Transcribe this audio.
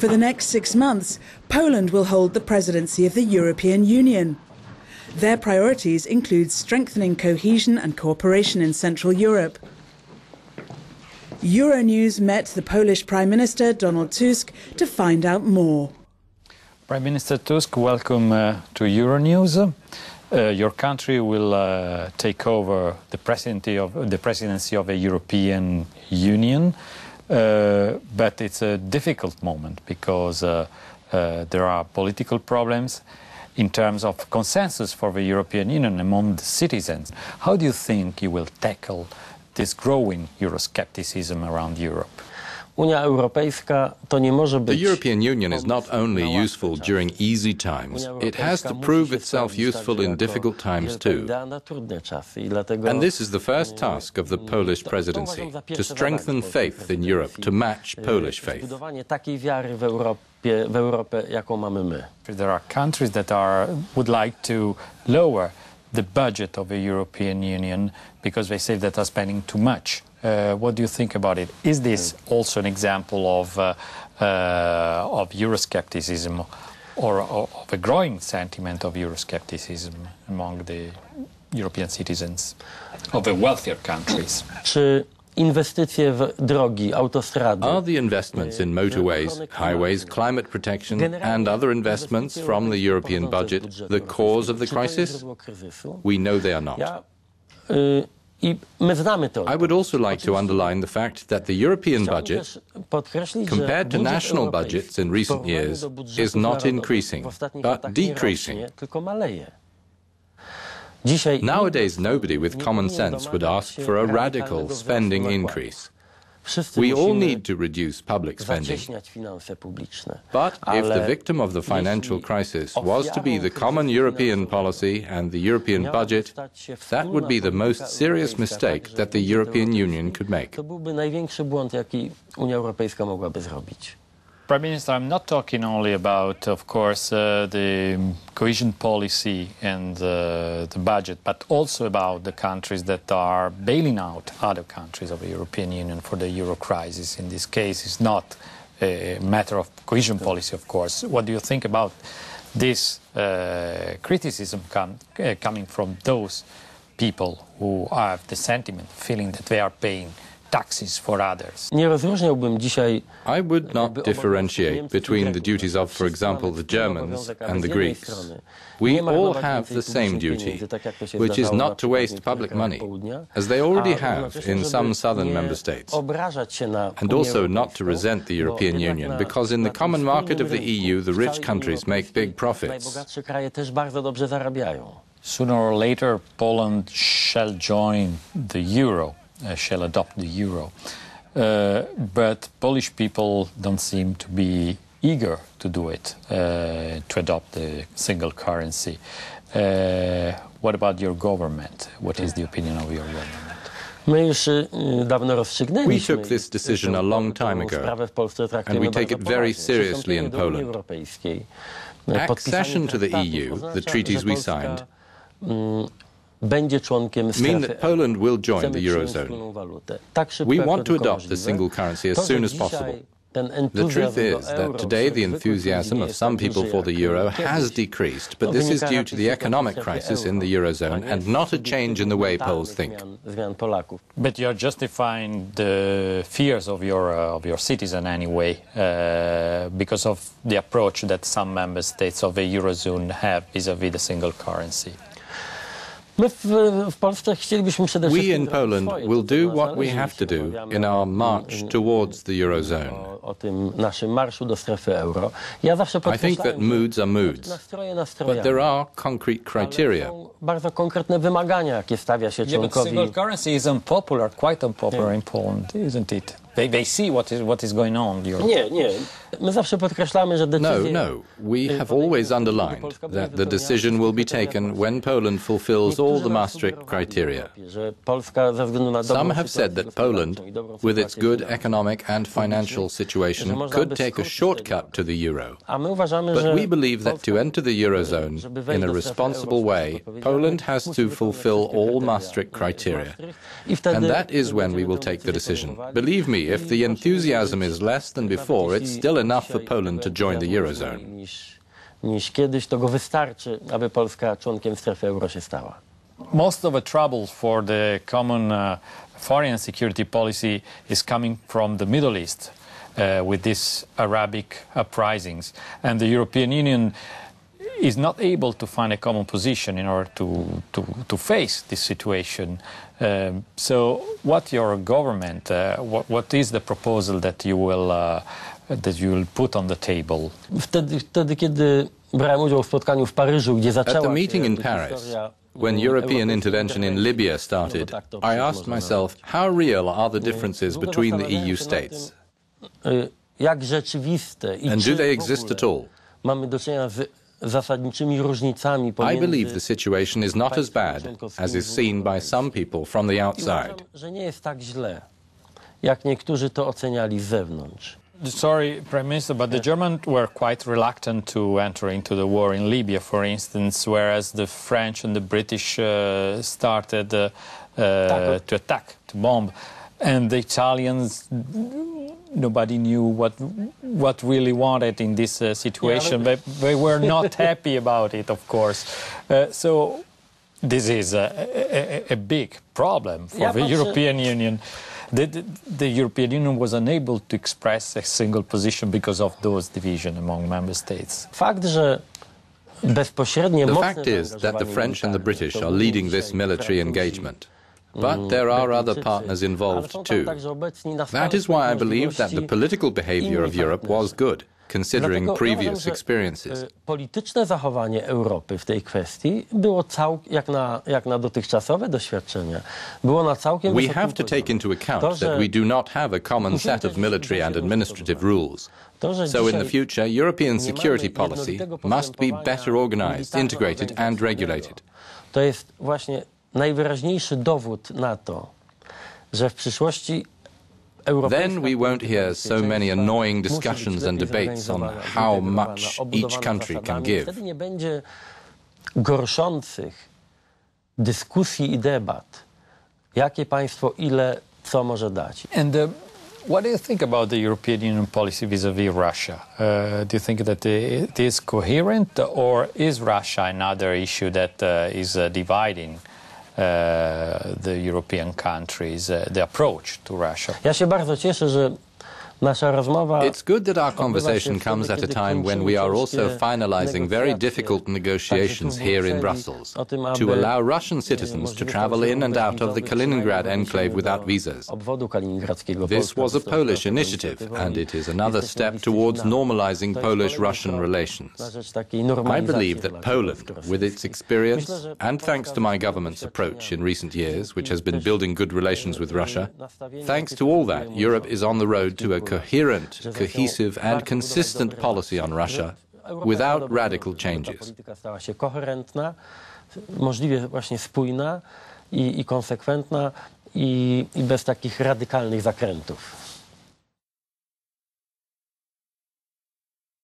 For the next 6 months, Poland will hold the presidency of the European Union. Their priorities include strengthening cohesion and cooperation in Central Europe. Euronews met the Polish Prime Minister, Donald Tusk, to find out more. Prime Minister Tusk, welcome to Euronews. Your country will take over the presidency of the European Union, but it's a difficult moment because there are political problems in terms of consensus for the European Union among the citizens. How do you think you will tackle this growing euroscepticism around Europe? The European Union is not only useful during easy times, it has to prove itself useful in difficult times too. And this is the first task of the Polish presidency, to strengthen faith in Europe, to match Polish faith. There are countries that would like to lower the budget of the European Union because they say that are spending too much. What do you think about it? Is this also an example of euroscepticism or of a growing sentiment of euroscepticism among the European citizens of the wealthier countries? Are the investments in motorways, highways, climate protection and other investments from the European budget the cause of the crisis? We know they are not. I would also like to underline the fact that the European budget, compared to national budgets in recent years, is not increasing, but decreasing. Nowadays, nobody with common sense would ask for a radical spending increase. We all need to reduce public spending. But if the victim of the financial crisis was to be the common European policy and the European budget, that would be the most serious mistake that the European Union could make. Prime Minister, I'm not talking only about, of course, the cohesion policy and the budget, but also about the countries that are bailing out other countries of the European Union for the euro crisis. In this case, it's not a matter of cohesion policy, of course. What do you think about this criticism coming from those people who have the sentiment, feeling that they are paying taxes for others? I would not differentiate between the duties of, for example, the Germans and the Greeks. We all have the same duty, which is not to waste public money, as they already have in some southern member states, and also not to resent the European Union, because in the common market of the EU, the rich countries make big profits. Sooner or later, Poland shall join the euro. Shall adopt the euro. But Polish people don't seem to be eager to do it, to adopt the single currency. What about your government? What is the opinion of your government? We took this decision a long time ago, and we take it very seriously in Poland. Accession to the EU, the treaties we signed, mean that Poland will join the Eurozone. We want to adopt the single currency as soon as possible. The truth is that today the enthusiasm of some people for the euro has decreased, but this is due to the economic crisis in the Eurozone and not a change in the way Poles think. But you're justifying the fears of your citizen anyway, because of the approach that some member states of the Eurozone have vis-à-vis the single currency. We in Poland will do what we have to do in our march towards the Eurozone. I think that moods are moods, but there are concrete criteria. Yeah, but single currency is unpopular, quite unpopular in Poland, isn't it? They see what is going on. No. We have always underlined that the decision will be taken when Poland fulfills all the Maastricht criteria. Some have said that Poland, with its good economic and financial situation, could take a shortcut to the euro. But we believe that to enter the Eurozone in a responsible way, Poland has to fulfill all Maastricht criteria. And that is when we will take the decision. Believe me, Truly, if the enthusiasm is less than before, it's still enough for Poland to join the eurozone. Niż kiedyś, to go wystarczy, aby Polska członkiem strefy euro się stała. Most of the trouble for the common foreign security policy is coming from the Middle East with these Arabic uprisings. And the European Union is not able to find a common position in order to face this situation. So what your government, what is the proposal that you will put on the table? Wtedy, kiedy brałem udział w spotkaniu w Paryżu, gdzie zaczęła At the meeting in się Paris, historia when European intervention in Libya started, I asked myself, how real are the differences between the EU states? Jak rzeczywiste i And czy do they w exist ogóle at all? mamy do czynienia z zasadniczymi różnicami I pomiędzy believe the situation is not as bad as is seen by some people from the I outside. uważam, że nie jest tak źle, jak niektórzy to oceniali z zewnątrz. Sorry, Prime Minister, but the Germans were quite reluctant to enter into the war in Libya, for instance, whereas the French and the British started to attack, to bomb. And the Italians, nobody knew what really wanted in this situation. But they were not happy about it, of course. So this is a big problem for the European Union. The European Union was unable to express a single position because of those divisions among member states. Fakt, że bezpośrednie The mocne fact is that the zaangażowanie French and the British militarne are to leading był this dzisiaj military Francuzi, engagement. But there are other Brytyjczycy, partners ale involved są tam too. także obecni na That is stałe why I believe that the możliwości political behavior of inni Europe partnerzy. was good, considering Dlatego previous uważam, że, experiences. polityczne zachowanie Europy w tej kwestii było jak na dotychczasowe doświadczenia. Było na całkiem We wysokim have to take poziomie. into account To, że that we do not have a common set of military and administrative rules. To, że So in the dzisiaj future, European nie mamy security policy jednolitego must be postępowania better organized, integrated and militarno-organizacyjnego, regulated. to jest właśnie najwyraźniejszy dowód na to, że w przyszłości Then we won't hear so many annoying discussions and debates on how much each country can give. Wtedy nie będzie gorszących dyskusji i debat, jakie państwo ile co może dać. And what do you think about the European Union policy vis-à-vis Russia? Do you think that it is coherent, or is Russia another issue that is dividing the European countries, the approach to Russia? Ja się bardzo cieszę, że nasza rozmowa It's good that our conversation comes at a time when we are also finalizing very difficult negotiations here in Brussels to allow Russian citizens to travel in and out of the Kaliningrad enclave without visas. obwodu kaliningradzkiego. This was a Polish initiative, and it is another step towards normalizing Polish-Russian relations. I believe that Poland, with its experience, and thanks to my government's approach in recent years, which has been building good relations with Russia, thanks to all that, Europe is on the road to a coherent, cohesive and consistent policy on Russia without radical changes. Polityka stała się koherentna, możliwie właśnie spójna i konsekwentna i bez takich radykalnych zakrętów.